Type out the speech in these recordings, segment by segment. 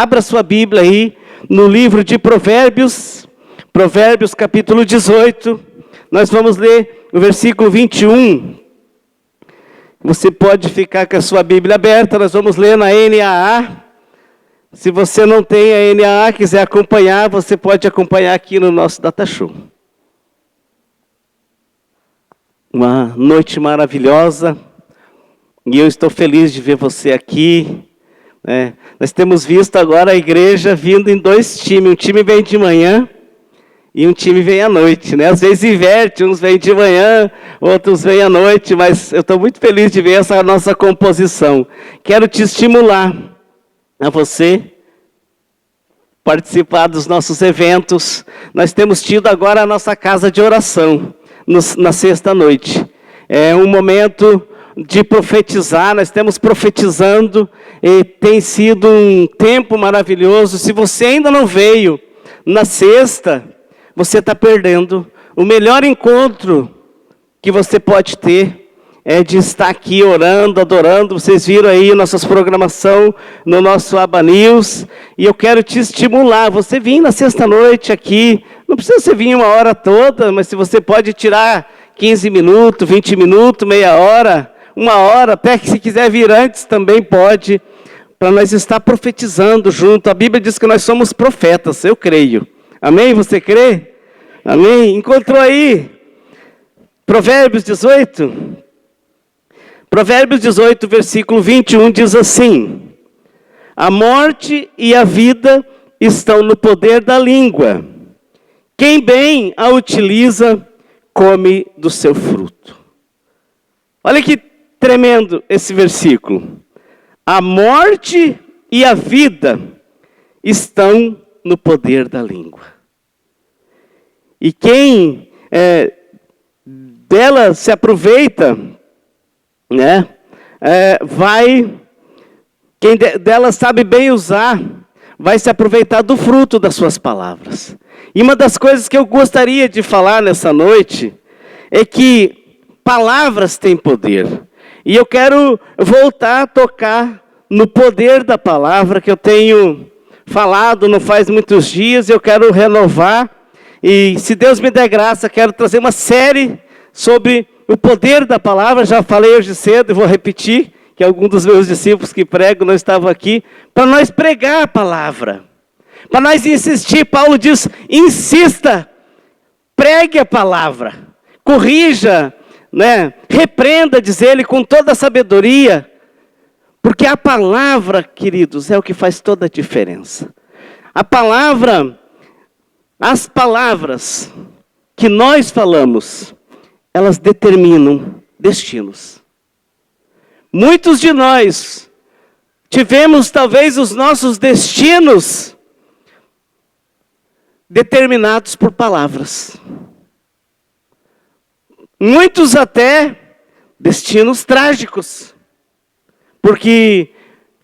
Abra sua Bíblia aí no livro de Provérbios, Provérbios capítulo 18. Nós vamos ler o versículo 21. Você pode ficar com a sua Bíblia aberta, nós vamos ler na NAA. Se você não tem a NAA, quiser acompanhar, você pode acompanhar aqui no nosso Data Show. Uma noite maravilhosa, e eu estou feliz de ver você aqui. Nós temos visto agora a igreja vindo em dois times, um time vem de manhã e um time vem à noite, né? Às vezes inverte, uns vêm de manhã, outros vêm à noite, mas eu estou muito feliz de ver essa nossa composição. Quero te estimular a você participar dos nossos eventos. Nós temos tido agora a nossa casa de oração na sexta-noite. É um momento de profetizar, nós estamos profetizando, e tem sido um tempo maravilhoso. Se você ainda não veio na sexta, você está perdendo. O melhor encontro que você pode ter é de estar aqui orando, adorando. Vocês viram aí nossas programação no nosso Aba News, e eu quero te estimular, você vir na sexta-noite aqui, não precisa você vir uma hora toda, mas se você pode tirar 15 minutos, 20 minutos, meia hora, uma hora, até que se quiser vir antes também pode, para nós estar profetizando junto. A Bíblia diz que nós somos profetas, eu creio. Amém? Você crê? Amém? Encontrou aí? Provérbios 18? Provérbios 18, versículo 21, diz assim: a morte e a vida estão no poder da língua. Quem bem a utiliza, come do seu fruto. Olha que tremendo esse versículo. A morte e a vida estão no poder da língua. E quem dela se aproveita, quem dela sabe bem usar, vai se aproveitar do fruto das suas palavras. E uma das coisas que eu gostaria de falar nessa noite é que palavras têm poder. E eu quero voltar a tocar no poder da palavra, que eu tenho falado não faz muitos dias. Eu quero renovar, e se Deus me der graça, quero trazer uma série sobre o poder da palavra. Já falei hoje cedo e vou repetir, que alguns dos meus discípulos que pregam não estavam aqui, para nós pregar a palavra, para nós insistir. Paulo diz, insista, pregue a palavra, corrija, repreenda, diz ele, com toda a sabedoria, porque a palavra, queridos, é o que faz toda a diferença. A palavra, as palavras que nós falamos, elas determinam destinos. Muitos de nós tivemos talvez os nossos destinos determinados por palavras. Muitos até destinos trágicos, porque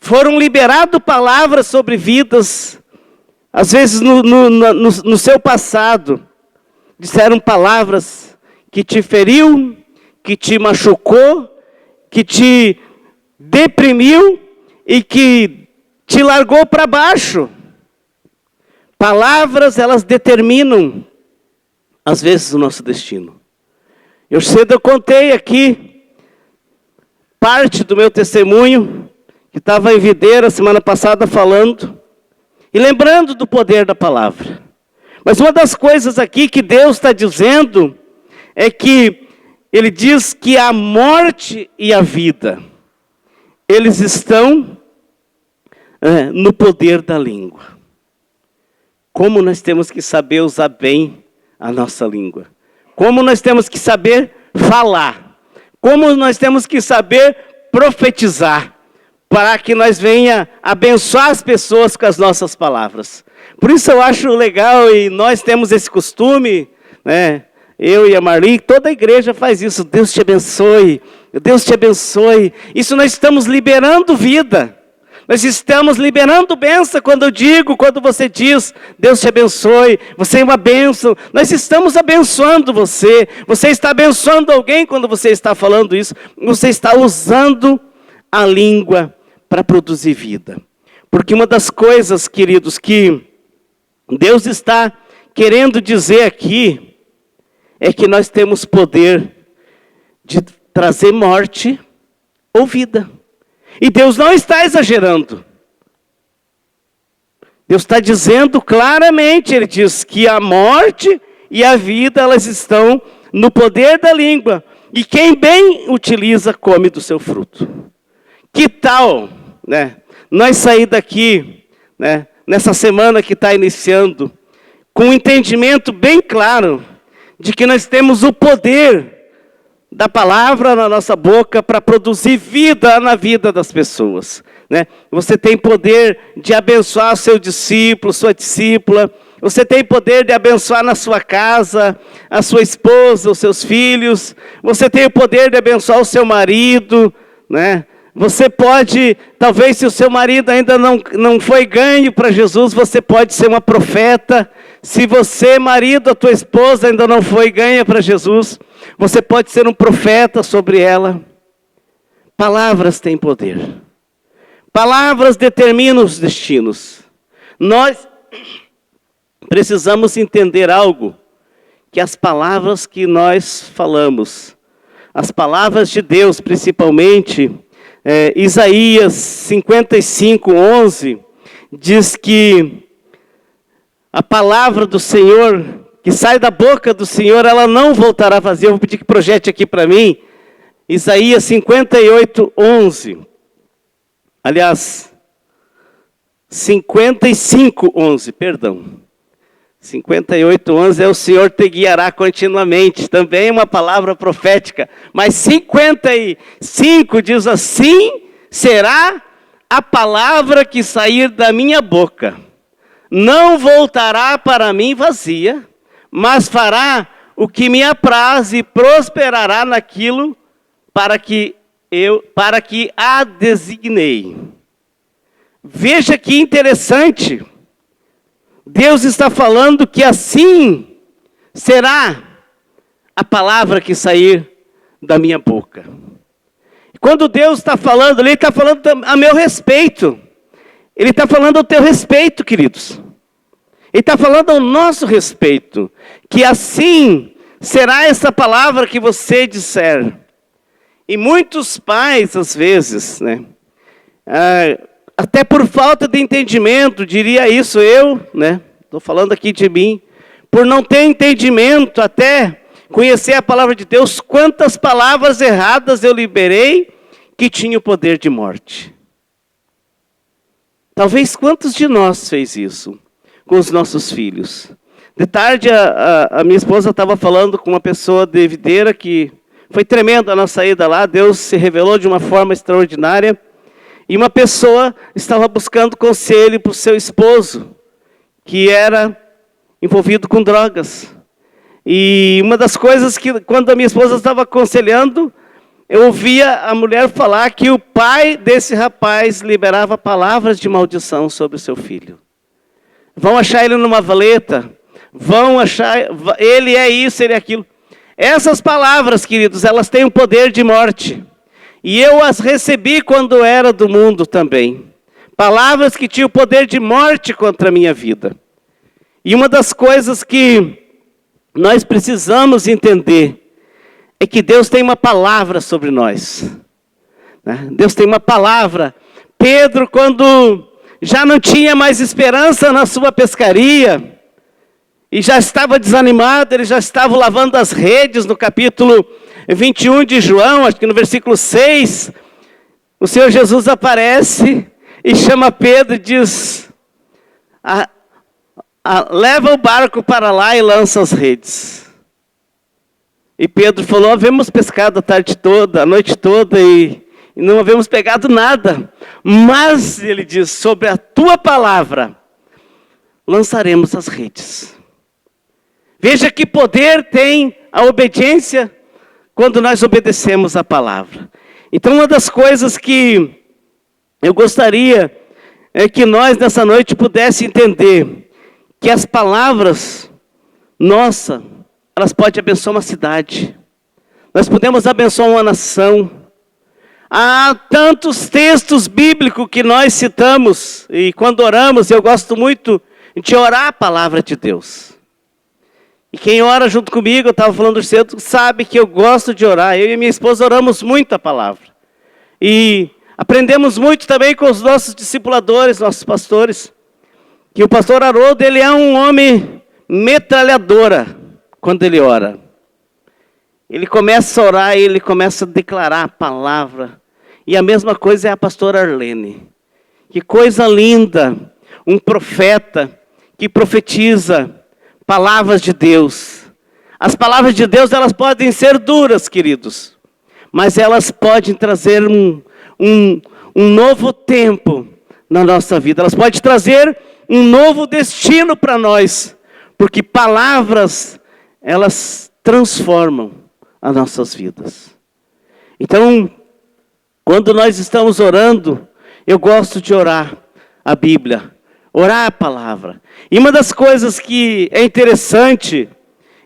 foram liberadas palavras sobre vidas, às vezes no seu passado, disseram palavras que te feriu, que te machucou, que te deprimiu e que te largou para baixo. Palavras, elas determinam, às vezes, o nosso destino. Eu contei aqui parte do meu testemunho, que estava em Videira semana passada falando, e lembrando do poder da palavra. Mas uma das coisas aqui que Deus está dizendo, é que Ele diz que a morte e a vida, eles estão no poder da língua. Como nós temos que saber usar bem a nossa língua. Como nós temos que saber falar. Como nós temos que saber profetizar. Para que nós venha abençoar as pessoas com as nossas palavras. Por isso eu acho legal, e nós temos esse costume, eu e a Marli, toda a igreja faz isso. Deus te abençoe, Deus te abençoe. Isso nós estamos liberando vida. Nós estamos liberando bênção quando você diz, Deus te abençoe, você é uma bênção. Nós estamos abençoando você. Você está abençoando alguém quando você está falando isso. Você está usando a língua para produzir vida. Porque uma das coisas, queridos, que Deus está querendo dizer aqui, é que nós temos poder de trazer morte ou vida. E Deus não está exagerando. Deus está dizendo claramente, Ele diz que a morte e a vida, elas estão no poder da língua. E quem bem utiliza, come do seu fruto. Que tal, né, nós sair daqui, né, nessa semana que está iniciando, com um entendimento bem claro, de que nós temos o poder da palavra na nossa boca para produzir vida na vida das pessoas, né? Você tem poder de abençoar o seu discípulo, sua discípula. Você tem poder de abençoar na sua casa, a sua esposa, os seus filhos. Você tem o poder de abençoar o seu marido, né? Você pode, talvez se o seu marido ainda não foi ganho para Jesus, você pode ser uma profeta. Se você, marido, a tua esposa ainda não foi ganha para Jesus, você pode ser um profeta sobre ela. Palavras têm poder. Palavras determinam os destinos. Nós precisamos entender algo, que as palavras que nós falamos, as palavras de Deus, principalmente, Isaías 55:11, diz que a palavra do Senhor, que sai da boca do Senhor, ela não voltará vazia. Eu vou pedir que projete aqui para mim, Isaías 58:11. Aliás, 55:11, perdão. 58:11 é o Senhor te guiará continuamente. Também é uma palavra profética. Mas 55 diz assim: será a palavra que sair da minha boca. Não voltará para mim vazia, mas fará o que me apraz e prosperará naquilo para que a designei. Veja que interessante. Deus está falando que assim será a palavra que sair da minha boca. Quando Deus está falando, Ele está falando a meu respeito. Ele está falando ao teu respeito, queridos. Ele está falando ao nosso respeito. Que assim será essa palavra que você disser. E muitos pais, às vezes, né, até por falta de entendimento, diria isso eu, né, estou falando aqui de mim, por não ter entendimento, até conhecer a palavra de Deus, quantas palavras erradas eu liberei que tinham o poder de morte. Talvez quantos de nós fez isso com os nossos filhos? De tarde a minha esposa estava falando com uma pessoa de Videira que foi tremenda a nossa ida lá, Deus se revelou de uma forma extraordinária. E uma pessoa estava buscando conselho para o seu esposo, que era envolvido com drogas. E uma das coisas que, quando a minha esposa estava aconselhando, eu ouvia a mulher falar que o pai desse rapaz liberava palavras de maldição sobre o seu filho. Vão achar ele numa valeta, vão achar, ele é isso, ele é aquilo. Essas palavras, queridos, elas têm um poder de morte. E eu as recebi quando era do mundo também. Palavras que tinham o poder de morte contra a minha vida. E uma das coisas que nós precisamos entender é que Deus tem uma palavra sobre nós. Deus tem uma palavra. Pedro, quando já não tinha mais esperança na sua pescaria, e já estava desanimado, ele já estava lavando as redes no capítulo 21 de João, acho que no versículo 6, o Senhor Jesus aparece e chama Pedro e diz, leva o barco para lá e lança as redes. E Pedro falou, havemos pescado a tarde toda, a noite toda e não havemos pegado nada. Mas, ele diz, sobre a tua palavra, lançaremos as redes. Veja que poder tem a obediência quando nós obedecemos a palavra. Então, uma das coisas que eu gostaria é que nós, nessa noite, pudéssemos entender que as palavras, nossa, elas podem abençoar uma cidade. Nós podemos abençoar uma nação. Há tantos textos bíblicos que nós citamos, e quando oramos, eu gosto muito de orar a palavra de Deus. E quem ora junto comigo, eu estava falando cedo, sabe que eu gosto de orar. Eu e minha esposa oramos muito a palavra. E aprendemos muito também com os nossos discipuladores, nossos pastores, que o pastor Haroldo, ele é um homem metralhadora quando ele ora. Ele começa a orar e ele começa a declarar a palavra. E a mesma coisa é a pastora Arlene. Que coisa linda, um profeta que profetiza palavras de Deus. As palavras de Deus, elas podem ser duras, queridos, mas elas podem trazer um novo tempo na nossa vida. Elas podem trazer um novo destino para nós, porque palavras, elas transformam as nossas vidas. Então, quando nós estamos orando, eu gosto de orar a Bíblia, orar a palavra. E uma das coisas que é interessante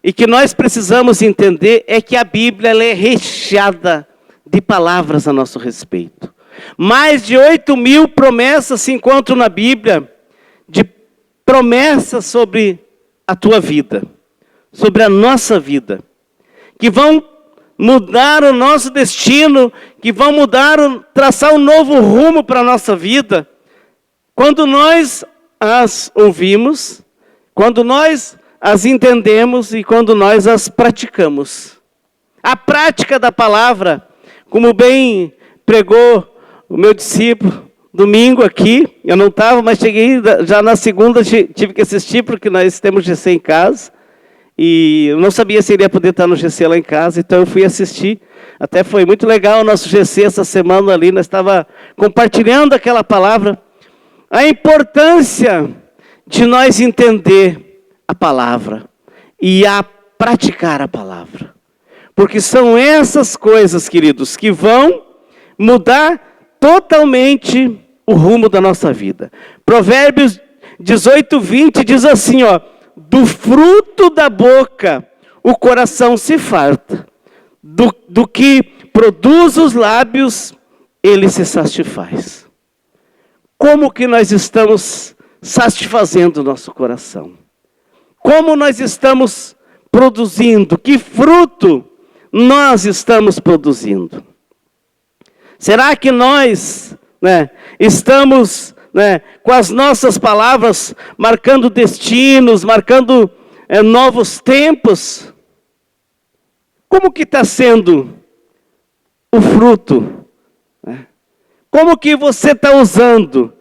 e que nós precisamos entender é que a Bíblia ela é recheada de palavras a nosso respeito. Mais de 8.000 promessas se encontram na Bíblia, de promessas sobre a tua vida, sobre a nossa vida, que vão mudar o nosso destino, que vão traçar um novo rumo para a nossa vida. Quando nós as ouvimos, quando nós as entendemos e quando nós as praticamos. A prática da palavra, como bem pregou o meu discípulo domingo aqui, eu não estava, mas cheguei já na segunda, tive que assistir porque nós temos GC em casa. E eu não sabia se ele ia poder estar no GC lá em casa, então eu fui assistir. Até foi muito legal o nosso GC essa semana ali, nós estávamos compartilhando aquela palavra. A importância de nós entender a palavra e a praticar a palavra. Porque são essas coisas, queridos, que vão mudar totalmente o rumo da nossa vida. Provérbios 18:20 diz assim, ó: do fruto da boca o coração se farta, do que produz os lábios ele se satisfaz. Como que nós estamos satisfazendo o nosso coração? Como nós estamos produzindo? Que fruto nós estamos produzindo? Será que nós estamos com as nossas palavras marcando destinos, marcando novos tempos? Como que está sendo o fruto? Como que você está usando?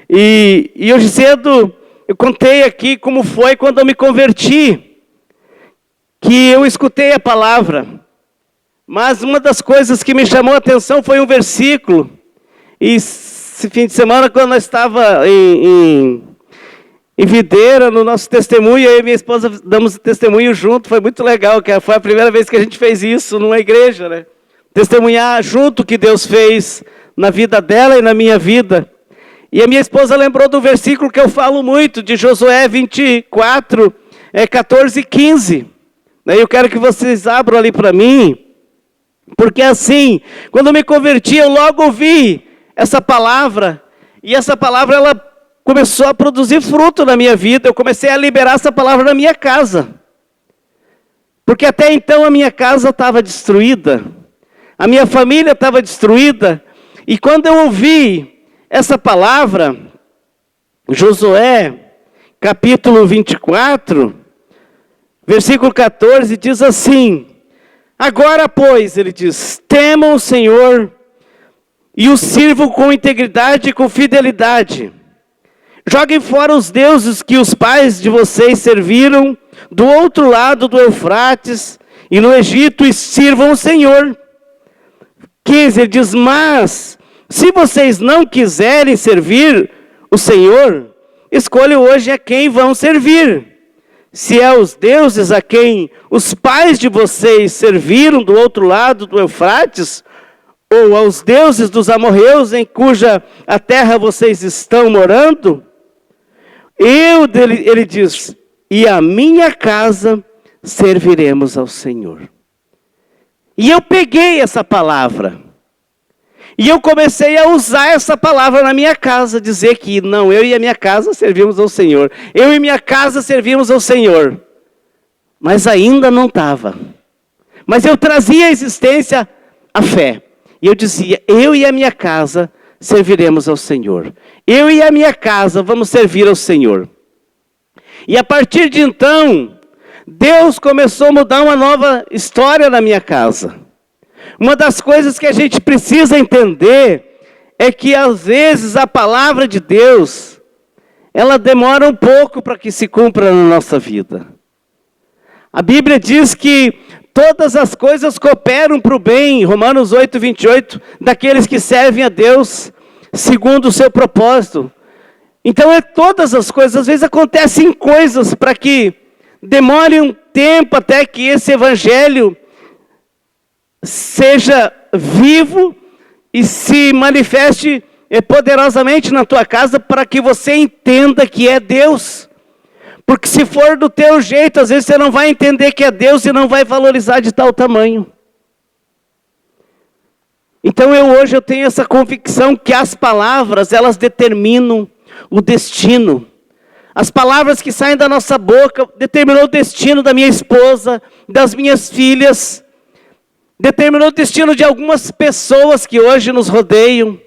E hoje cedo eu contei aqui como foi quando eu me converti, que eu escutei a palavra. Mas uma das coisas que me chamou a atenção foi um versículo. E esse fim de semana, quando nós estávamos em Videira, no nosso testemunho, eu e minha esposa damos testemunho junto, foi muito legal, que foi a primeira vez que a gente fez isso numa igreja, né? Testemunhar junto o que Deus fez na vida dela e na minha vida. E a minha esposa lembrou do versículo que eu falo muito, de Josué 24, 14 e 15. Eu quero que vocês abram ali para mim, porque assim, quando eu me converti, eu logo ouvi essa palavra, e essa palavra ela começou a produzir fruto na minha vida. Eu comecei a liberar essa palavra na minha casa, porque até então a minha casa estava destruída, a minha família estava destruída, e quando eu ouvi essa palavra, Josué, capítulo 24, versículo 14, diz assim: agora, pois, ele diz, temam o Senhor e o sirvam com integridade e com fidelidade. Joguem fora os deuses que os pais de vocês serviram do outro lado do Eufrates e no Egito, e sirvam o Senhor. 15, ele diz, mas se vocês não quiserem servir o Senhor, escolha hoje a quem vão servir. Se é os deuses a quem os pais de vocês serviram do outro lado do Eufrates, ou aos deuses dos amorreus em cuja a terra vocês estão morando, ele diz, e a minha casa serviremos ao Senhor. E eu peguei essa palavra, E eu comecei a usar essa palavra na minha casa, dizer que não, eu e a minha casa servimos ao Senhor. Eu e minha casa servimos ao Senhor. Mas ainda não estava. Mas eu trazia à existência a fé. E eu dizia, eu e a minha casa serviremos ao Senhor. Eu e a minha casa vamos servir ao Senhor. E a partir de então, Deus começou a mudar uma nova história na minha casa. Uma das coisas que a gente precisa entender é que às vezes a palavra de Deus, ela demora um pouco para que se cumpra na nossa vida. A Bíblia diz que todas as coisas cooperam para o bem, Romanos 8, 28, daqueles que servem a Deus segundo o seu propósito. Então todas as coisas, às vezes acontecem coisas para que demore um tempo até que esse evangelho seja vivo e se manifeste poderosamente na tua casa para que você entenda que é Deus. Porque se for do teu jeito, às vezes você não vai entender que é Deus e não vai valorizar de tal tamanho. Então hoje eu tenho essa convicção que as palavras, elas determinam o destino. As palavras que saem da nossa boca determinou o destino da minha esposa, das minhas filhas, determinou o destino de algumas pessoas que hoje nos rodeiam.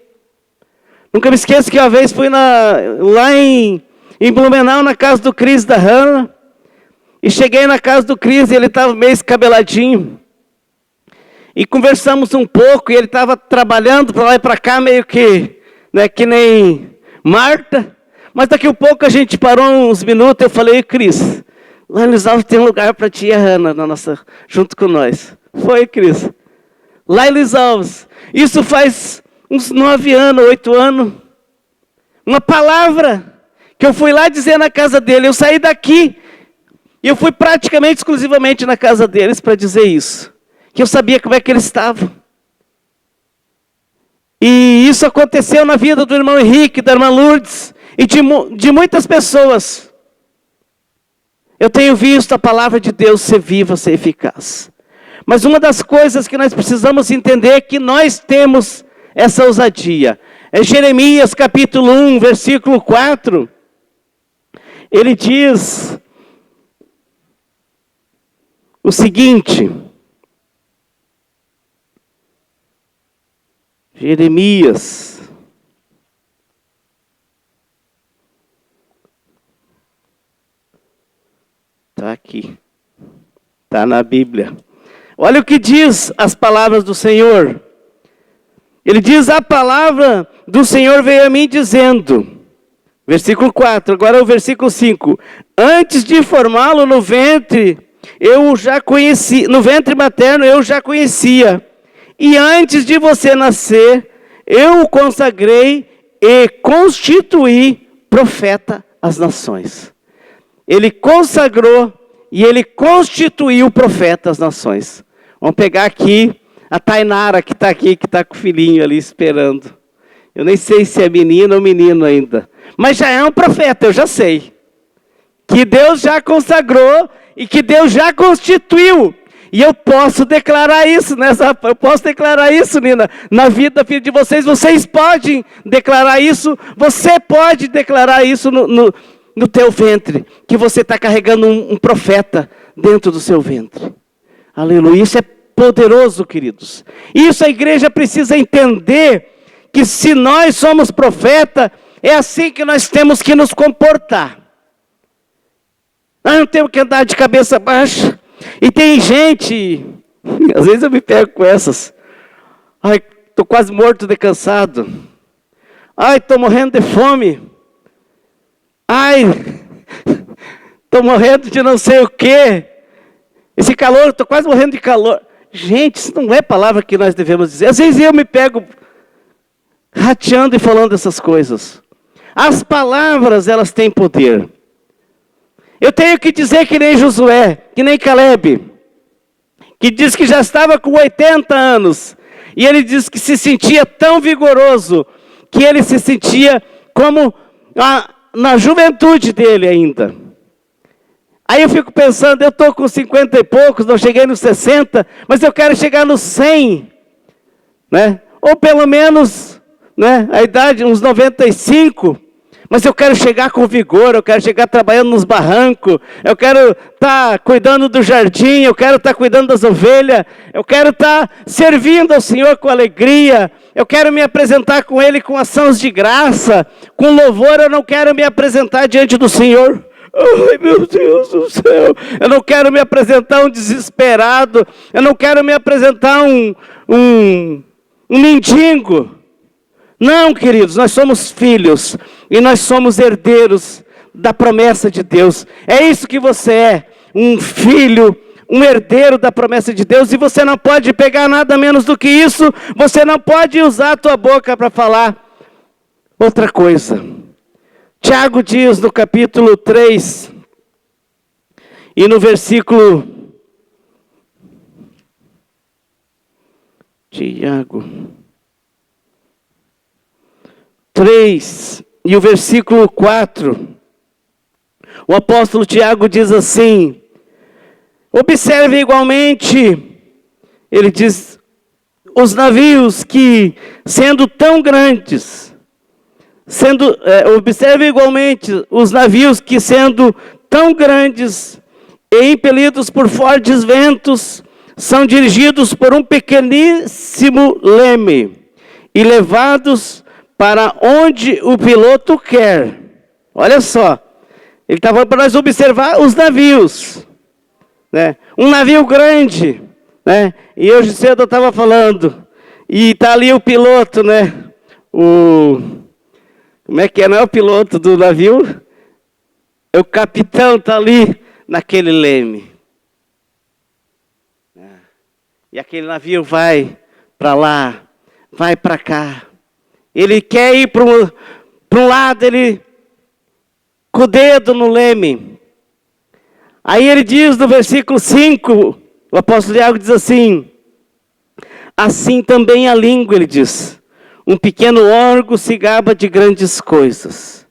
Nunca me esqueço que uma vez fui lá em Blumenau, na casa do Cris da Hannah, e cheguei na casa do Cris e ele estava meio escabeladinho. E conversamos um pouco, e ele estava trabalhando para lá e para cá, meio que, né, que nem Marta. Mas daqui a pouco a gente parou uns minutos, eu falei, Cris, lá em Luiz Alves tem um lugar para tia Hannah, junto com nós. Foi, Cris. Lá em Luiz Alves. Isso faz uns 9 anos, 8 anos. Uma palavra que eu fui lá dizer na casa dele. Eu saí daqui e eu fui praticamente exclusivamente na casa deles para dizer isso. Que eu sabia como é que eles estavam. E isso aconteceu na vida do irmão Henrique, da irmã Lourdes e de muitas pessoas. Eu tenho visto a palavra de Deus ser viva, ser eficaz. Mas uma das coisas que nós precisamos entender é que nós temos essa ousadia. É Jeremias capítulo 1, versículo 4. Ele diz o seguinte. Jeremias. Está aqui. Está na Bíblia. Olha o que diz as palavras do Senhor. Ele diz, a palavra do Senhor veio a mim dizendo, versículo 4, agora é o versículo 5. Antes de formá-lo no ventre, eu já conheci, no ventre materno eu já conhecia. E antes de você nascer, eu o consagrei e constituí profeta às nações. Ele consagrou e ele constituiu profeta às nações. Vamos pegar aqui a Tainara, que está aqui, que está com o filhinho ali esperando. Eu nem sei se é menino ou menino ainda. Mas já é um profeta, eu já sei. Que Deus já consagrou e que Deus já constituiu. E eu posso declarar isso, eu posso declarar isso, Nina, na vida da filha de vocês. Vocês podem declarar isso, você pode declarar isso no teu ventre. Que você está carregando um profeta dentro do seu ventre. Aleluia, isso é poderoso, queridos. Isso a igreja precisa entender, que se nós somos profeta, é assim que nós temos que nos comportar. Nós não temos que andar de cabeça baixa. E tem gente, às vezes eu me pego com essas. Ai, estou quase morto de cansado. Ai, estou morrendo de fome. Ai, estou morrendo de não sei o quê. Esse calor, estou quase morrendo de calor. Gente, isso não é palavra que nós devemos dizer. Às vezes eu me pego rateando e falando essas coisas. As palavras, elas têm poder. Eu tenho que dizer que nem Josué, que nem Caleb, que diz que já estava com 80 anos. E ele diz que se sentia tão vigoroso, que ele se sentia como na juventude dele ainda. Aí eu fico pensando, eu estou com 50 e poucos, não cheguei nos 60, mas eu quero chegar nos 100, né? ou pelo menos, né, a idade, uns 95, mas eu quero chegar com vigor, eu quero chegar trabalhando nos barrancos, eu quero estar cuidando do jardim, eu quero estar cuidando das ovelhas, eu quero estar servindo ao Senhor com alegria, eu quero me apresentar com Ele com ações de graça, com louvor. Eu não quero me apresentar diante do Senhor, ai meu Deus do céu, eu não quero me apresentar um desesperado, eu não quero me apresentar um mendigo. Não, queridos, nós somos filhos e nós somos herdeiros da promessa de Deus. É isso que você é, um filho, um herdeiro da promessa de Deus, e você não pode pegar nada menos do que isso. Você não pode usar a tua boca para falar outra coisa. Tiago diz no capítulo 3 e no versículo... Tiago 3 e o versículo 4, o apóstolo Tiago diz assim: observe igualmente, ele diz, os navios que, sendo tão grandes, observe igualmente os navios que, sendo tão grandes e impelidos por fortes ventos, são dirigidos por um pequeníssimo leme e levados para onde o piloto quer. Olha só, ele está falando para nós observar os navios, né? Um navio grande, né? E hoje cedo eu estava falando, e está ali o piloto, né? Como é que é? Não é o piloto do navio? O capitão está ali naquele leme. E aquele navio vai para lá, vai para cá. Ele quer ir para um lado, ele com o dedo no leme. Aí ele diz no versículo 5, o apóstolo Tiago diz assim: assim também a língua, ele diz, um pequeno órgão se gaba de grandes coisas.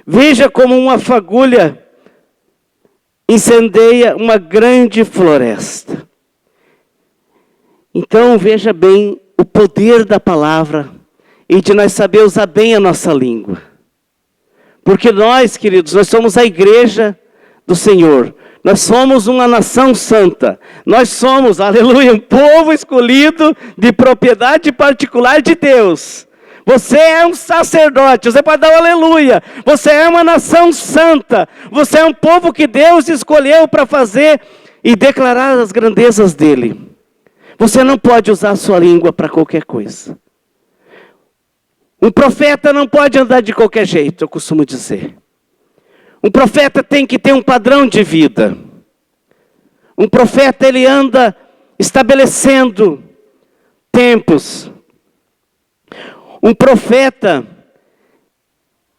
Veja como uma fagulha incendeia uma grande floresta. Então veja bem o poder da palavra e de nós saber usar bem a nossa língua. Porque nós, queridos, nós somos a igreja do Senhor. Nós somos uma nação santa. Nós somos, aleluia, um povo escolhido de propriedade particular de Deus. Você é um sacerdote, você pode dar um aleluia. Você é uma nação santa. Você é um povo que Deus escolheu para fazer e declarar as grandezas dele. Você não pode usar a sua língua para qualquer coisa. Um profeta não pode andar de qualquer jeito, eu costumo dizer. Um profeta tem que ter um padrão de vida. Um profeta, ele anda estabelecendo tempos. Um profeta,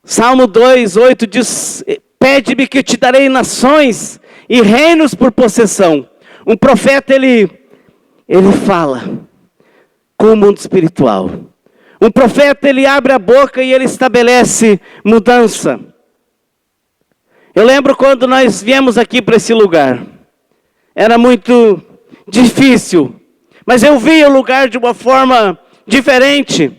Salmo 2:8 diz: pede-me que eu te darei nações e reinos por possessão. Um profeta, ele fala com o mundo espiritual. Um profeta, ele abre a boca e ele estabelece mudança. Eu lembro quando nós viemos aqui para esse lugar. Era muito difícil, mas eu vi o lugar de uma forma diferente.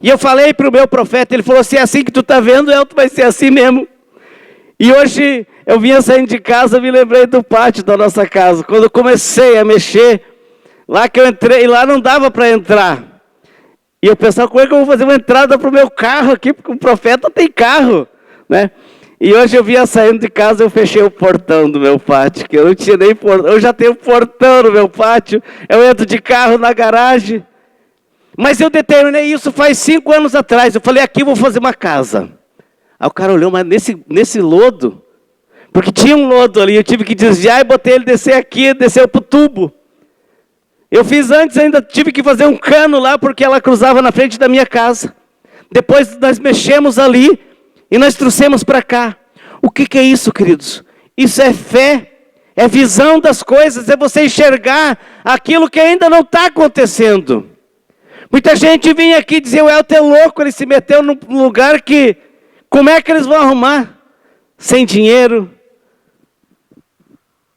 E eu falei para o meu profeta, ele falou: se é assim que tu está vendo, vai ser assim mesmo. E hoje eu vinha saindo de casa, me lembrei do pátio da nossa casa. Quando eu comecei a mexer, lá que eu entrei, lá não dava para entrar. E eu pensava: como é que eu vou fazer uma entrada para o meu carro aqui? Porque o profeta tem carro, né? E hoje eu vinha saindo de casa, eu fechei o portão do meu pátio, que eu não tinha nem portão. Eu já tenho portão no meu pátio, eu entro de carro na garagem. Mas eu determinei isso faz 5 anos atrás. Eu falei: aqui eu vou fazer uma casa. Aí o cara olhou: mas nesse lodo? Porque tinha um lodo ali, eu tive que desviar e botei ele descer aqui, desceu para o tubo. Eu fiz antes, ainda tive que fazer um cano lá, porque ela cruzava na frente da minha casa. Depois nós mexemos ali e nós trouxemos para cá. O que é isso, queridos? Isso é fé, é visão das coisas, é você enxergar aquilo que ainda não está acontecendo. Muita gente vinha aqui e dizia: o Elton é louco, ele se meteu num lugar que, como é que eles vão arrumar? Sem dinheiro,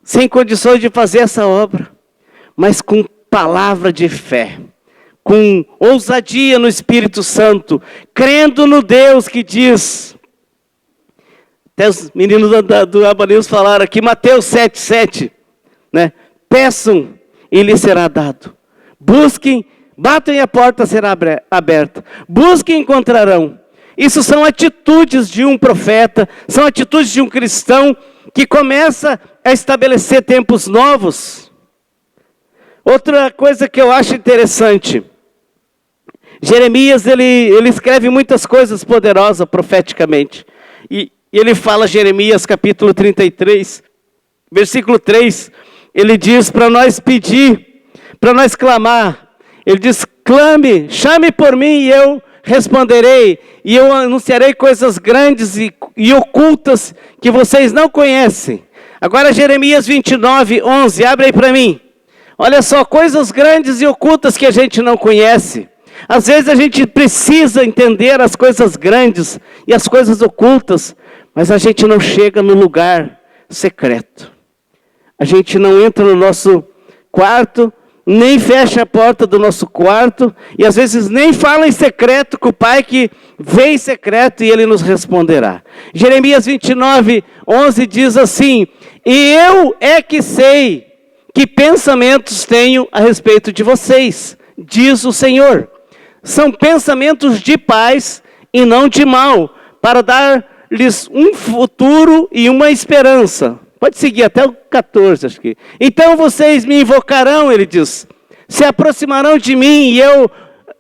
sem condições de fazer essa obra, mas com palavra de fé, com ousadia no Espírito Santo, crendo no Deus que diz. Até os meninos do Aba News falaram aqui, Mateus 7,7, né? Peçam e lhes será dado. Busquem, batam e a porta será aberta. Busquem e encontrarão. Isso são atitudes de um profeta, são atitudes de um cristão que começa a estabelecer tempos novos. Outra coisa que eu acho interessante, Jeremias, ele escreve muitas coisas poderosas profeticamente. E ele fala, Jeremias capítulo 33, versículo 3, ele diz para nós pedir, para nós clamar. Ele diz, clame, chame por mim e eu responderei, e eu anunciarei coisas grandes e ocultas que vocês não conhecem. Agora Jeremias 29, 11, abre aí para mim. Olha só, coisas grandes e ocultas que a gente não conhece. Às vezes a gente precisa entender as coisas grandes e as coisas ocultas, mas a gente não chega no lugar secreto. A gente não entra no nosso quarto, nem fecha a porta do nosso quarto, e às vezes nem fala em secreto com o Pai que vem em secreto e Ele nos responderá. Jeremias 29, 11 diz assim, e eu é que sei que pensamentos tenho a respeito de vocês, diz o Senhor. São pensamentos de paz e não de mal, para dar-lhes um futuro e uma esperança. Pode seguir até o 14, acho que. Então vocês me invocarão, ele diz. Se aproximarão de mim e eu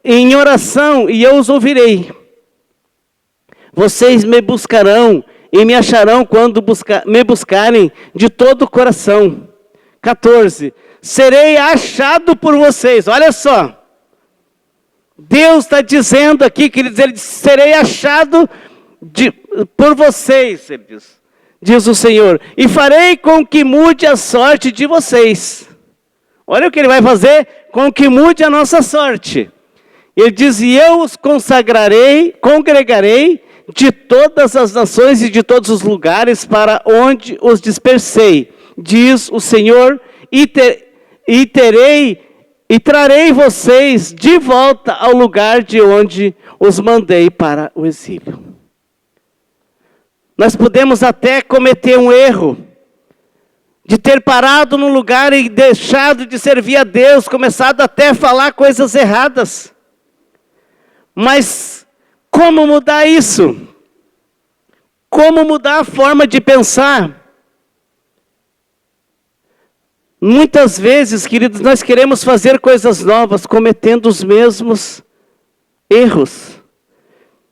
em oração e eu os ouvirei. Vocês me buscarão e me acharão quando me buscarem de todo o coração. 14. Serei achado por vocês. Olha só. Deus está dizendo aqui, queridos, ele diz, serei achado por vocês, ele diz o Senhor, e farei com que mude a sorte de vocês. Olha o que ele vai fazer, com que mude a nossa sorte. Ele diz, e eu os congregarei de todas as nações e de todos os lugares para onde os dispersei, diz o Senhor, e trarei vocês de volta ao lugar de onde os mandei para o exílio. Nós podemos até cometer um erro de ter parado num lugar e deixado de servir a Deus, começado até a falar coisas erradas. Mas como mudar isso? Como mudar a forma de pensar? Muitas vezes, queridos, nós queremos fazer coisas novas, cometendo os mesmos erros.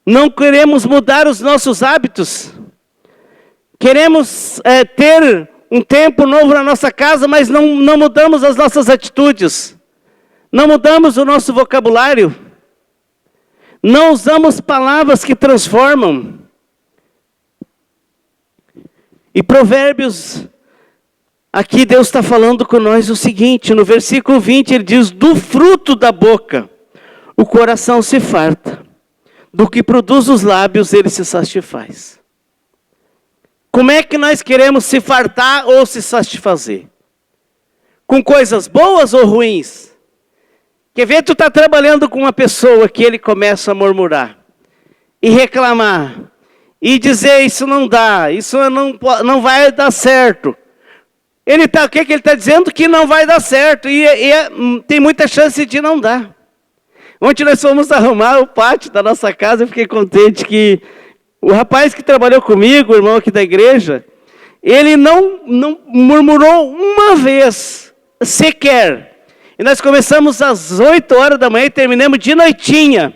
Não queremos mudar os nossos hábitos. Queremos ter um tempo novo na nossa casa, mas não mudamos as nossas atitudes. Não mudamos o nosso vocabulário. Não usamos palavras que transformam. E Provérbios, aqui Deus está falando com nós o seguinte, no versículo 20 ele diz, do fruto da boca o coração se farta, do que produz os lábios ele se satisfaz. Como é que nós queremos se fartar ou se satisfazer? Com coisas boas ou ruins? Quer ver, tu está trabalhando com uma pessoa que ele começa a murmurar, e reclamar, e dizer isso não dá, isso não vai dar certo. O que ele está dizendo? Que não vai dar certo, e tem muita chance de não dar. Ontem nós fomos arrumar o pátio da nossa casa, eu fiquei contente que o rapaz que trabalhou comigo, o irmão aqui da igreja, ele não murmurou uma vez, sequer. E nós começamos às 8 horas da manhã e terminamos de noitinha.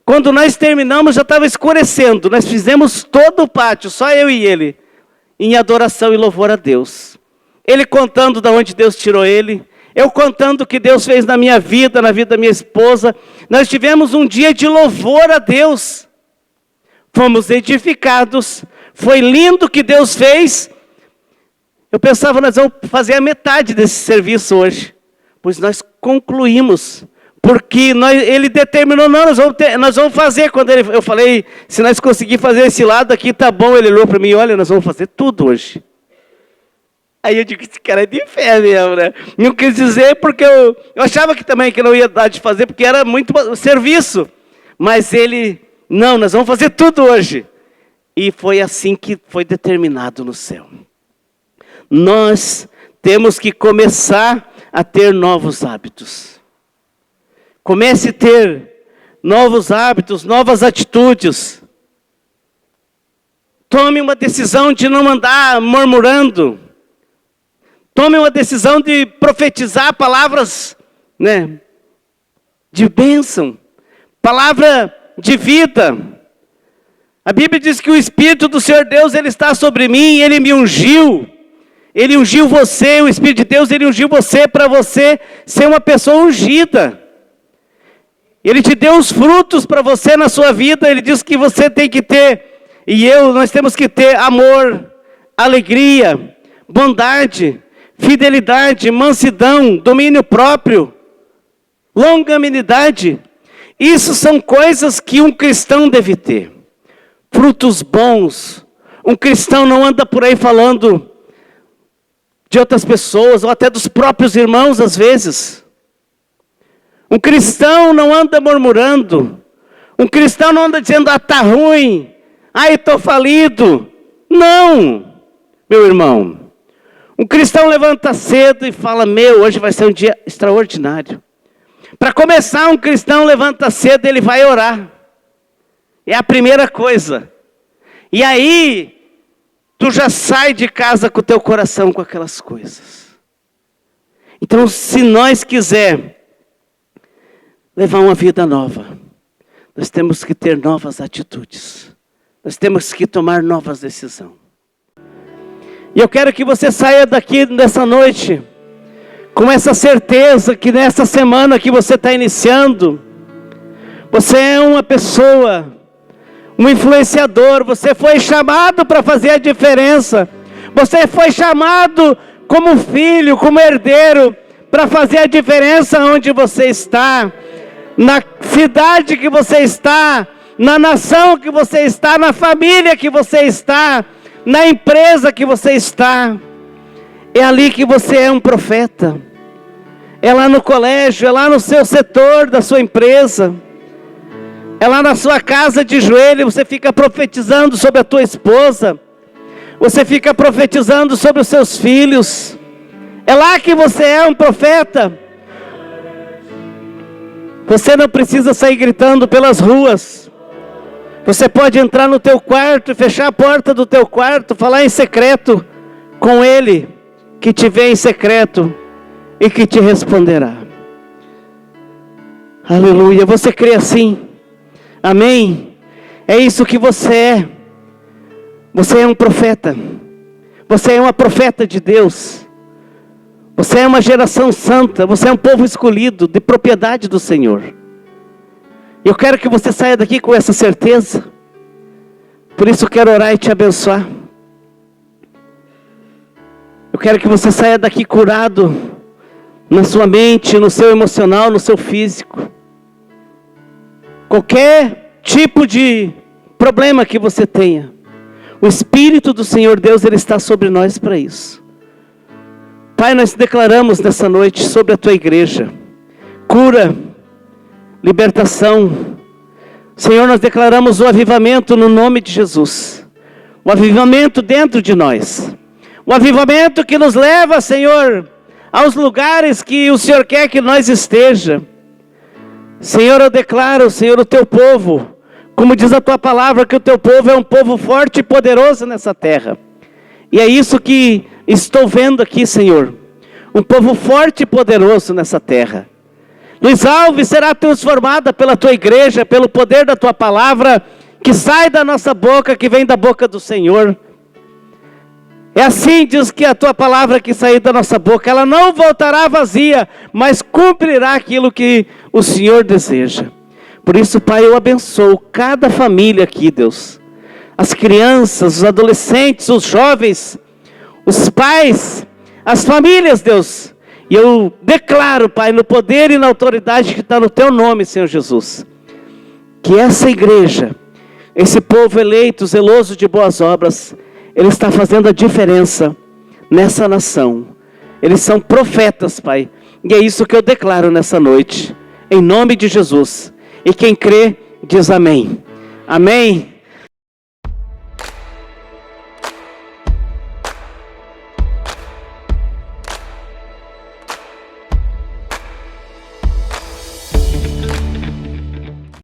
Quando nós terminamos já estava escurecendo, nós fizemos todo o pátio, só eu e ele, em adoração e louvor a Deus. Ele contando de onde Deus tirou ele, eu contando o que Deus fez na minha vida, na vida da minha esposa. Nós tivemos um dia de louvor a Deus. Fomos edificados, foi lindo o que Deus fez. Eu pensava, nós vamos fazer a metade desse serviço hoje. Pois nós concluímos, porque ele determinou, não, nós vamos fazer. Quando eu falei, se nós conseguirmos fazer esse lado aqui, tá bom. Ele olhou para mim, olha, nós vamos fazer tudo hoje. Aí eu digo, esse cara é de fé mesmo, né? Não quis dizer porque eu achava que também que não ia dar de fazer, porque era muito serviço. Mas ele, não, nós vamos fazer tudo hoje. E foi assim que foi determinado no céu. Nós temos que começar a ter novos hábitos. Comece a ter novos hábitos, novas atitudes. Tome uma decisão de não andar murmurando. Tome uma decisão de profetizar palavras, né, de bênção, palavra de vida. A Bíblia diz que o Espírito do Senhor Deus, Ele está sobre mim, Ele me ungiu. Ele ungiu você, o Espírito de Deus, Ele ungiu você para você ser uma pessoa ungida. Ele te deu os frutos para você na sua vida, Ele diz que você tem que ter, nós temos que ter amor, alegria, bondade, fidelidade, mansidão, domínio próprio, longanimidade. Isso são coisas que um cristão deve ter. Frutos bons. Um cristão não anda por aí falando de outras pessoas, ou até dos próprios irmãos às vezes. Um cristão não anda murmurando. Um cristão não anda dizendo, está ruim, estou falido. Não, meu irmão. Um cristão levanta cedo e fala, hoje vai ser um dia extraordinário. Para começar, um cristão levanta cedo e ele vai orar. É a primeira coisa. E aí, tu já sai de casa com o teu coração com aquelas coisas. Então, se nós quisermos levar uma vida nova, nós temos que ter novas atitudes. Nós temos que tomar novas decisões. E eu quero que você saia daqui nessa noite com essa certeza que nessa semana que você está iniciando, você é uma pessoa, um influenciador, você foi chamado para fazer a diferença. Você foi chamado como filho, como herdeiro, para fazer a diferença onde você está, na cidade que você está, na nação que você está, na família que você está, na empresa que você está. É ali que você é um profeta. É lá no colégio, é lá no seu setor da sua empresa. É lá na sua casa de joelho, você fica profetizando sobre a tua esposa. Você fica profetizando sobre os seus filhos. É lá que você é um profeta. Você não precisa sair gritando pelas ruas. Você pode entrar no teu quarto, fechar a porta do teu quarto, falar em secreto com Ele, que te vê em secreto e que te responderá. Aleluia, você crê assim? Amém? É isso que você é. Você é um profeta. Você é uma profeta de Deus. Você é uma geração santa. Você é um povo escolhido, de propriedade do Senhor. Eu quero que você saia daqui com essa certeza. Por isso eu quero orar e te abençoar. Eu quero que você saia daqui curado na sua mente, no seu emocional, no seu físico. Qualquer tipo de problema que você tenha, o Espírito do Senhor Deus, Ele está sobre nós para isso. Pai, nós declaramos nessa noite sobre a Tua igreja cura, libertação. Senhor, nós declaramos o avivamento no nome de Jesus. O avivamento dentro de nós. O avivamento que nos leva, Senhor, aos lugares que o Senhor quer que nós esteja. Senhor, eu declaro, Senhor, o Teu povo, como diz a Tua palavra, que o Teu povo é um povo forte e poderoso nessa terra. E é isso que estou vendo aqui, Senhor. Um povo forte e poderoso nessa terra. Luiz Alves será transformada pela Tua igreja, pelo poder da Tua palavra, que sai da nossa boca, que vem da boca do Senhor. É assim, diz que a Tua palavra que sair da nossa boca, ela não voltará vazia, mas cumprirá aquilo que o Senhor deseja. Por isso, Pai, eu abençoo cada família aqui, Deus. As crianças, os adolescentes, os jovens, os pais, as famílias, Deus. E eu declaro, Pai, no poder e na autoridade que está no Teu nome, Senhor Jesus, que essa igreja, esse povo eleito, zeloso de boas obras, ele está fazendo a diferença nessa nação. Eles são profetas, Pai. E é isso que eu declaro nessa noite, em nome de Jesus. E quem crê, diz amém. Amém.